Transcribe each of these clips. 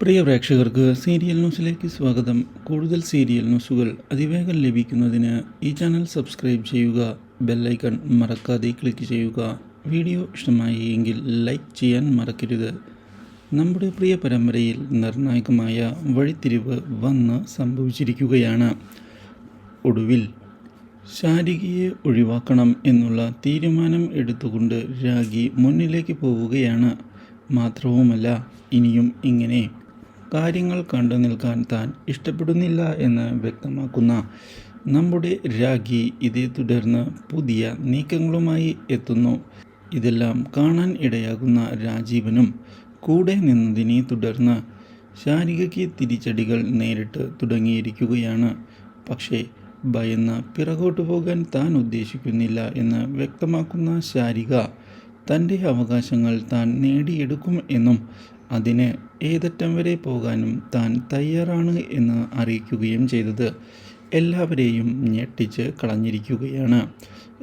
പ്രിയ പ്രേക്ഷകർക്ക് സീരിയൽ ന്യൂസിലേക്ക് സ്വാഗതം. കൂടുതൽ സീരിയൽ ന്യൂസുകൾ അതിവേഗം ലഭിക്കുന്നതിന് ഈ ചാനൽ സബ്സ്ക്രൈബ് ചെയ്യുക, ബെല്ലൈക്കൺ മറക്കാതെ ക്ലിക്ക് ചെയ്യുക. വീഡിയോ ഇഷ്ടമായി എങ്കിൽ ലൈക്ക് ചെയ്യാൻ മറക്കരുത്. നമ്മുടെ പ്രിയ പരമ്പരയിൽ നിർണായകമായ വഴിത്തിരിവ് വന്ന് സംഭവിച്ചിരിക്കുകയാണ്. ഒടുവിൽ ശാരികയെ ഒഴിവാക്കണം എന്നുള്ള തീരുമാനം എടുത്തുകൊണ്ട് രാഗി മുന്നിലേക്ക് പോവുകയാണ്. മാത്രവുമല്ല, ഇനിയും ഇങ്ങനെ കാര്യങ്ങൾ കണ്ടു നിൽക്കാൻ താൻ ഇഷ്ടപ്പെടുന്നില്ല എന്ന് വ്യക്തമാക്കുന്ന നമ്മുടെ രാഗി ഇതേ തുടർന്ന് പുതിയ നീക്കങ്ങളുമായി എത്തുന്നു. ഇതെല്ലാം കാണാൻ ഇടയാകുന്ന രാജീവനും കൂടെ നിന്നതിനെ തുടർന്ന് ശാരികയ്ക്ക് തിരിച്ചടികൾ നേരിട്ട് തുടങ്ങിയിരിക്കുകയാണ്. പക്ഷേ ഭയന്ന് പിറകോട്ട് പോകാൻ താൻ ഉദ്ദേശിക്കുന്നില്ല എന്ന് വ്യക്തമാക്കുന്ന ശാരിക തൻ്റെ അവകാശങ്ങൾ താൻ നേടിയെടുക്കും എന്നും അതിന് ഏതറ്റം വരെ പോകാനും താൻ തയ്യാറാണ് എന്ന് അറിയിക്കുകയും ചെയ്തത് എല്ലാവരെയും ഞെട്ടിച്ച് കളഞ്ഞിരിക്കുകയാണ്.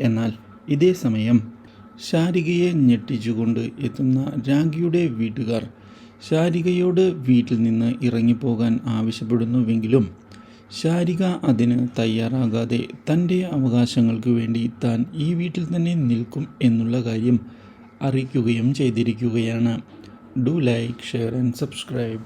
എന്നാൽ ഇതേ സമയം ശാരികയെ ഞെട്ടിച്ചുകൊണ്ട് എത്തുന്ന രാഗിയുടെ വീട്ടുകാർ ശാരികയോട് വീട്ടിൽ നിന്ന് ഇറങ്ങിപ്പോകാൻ ആവശ്യപ്പെടുന്നുവെങ്കിലും ശാരിക അതിന് തയ്യാറാകാതെ തൻ്റെ അവകാശങ്ങൾക്ക് വേണ്ടി താൻ ഈ വീട്ടിൽ തന്നെ നിൽക്കും എന്നുള്ള കാര്യം അറിയിക്കുകയും ചെയ്തിരിക്കുകയാണ്. Do like, share and subscribe.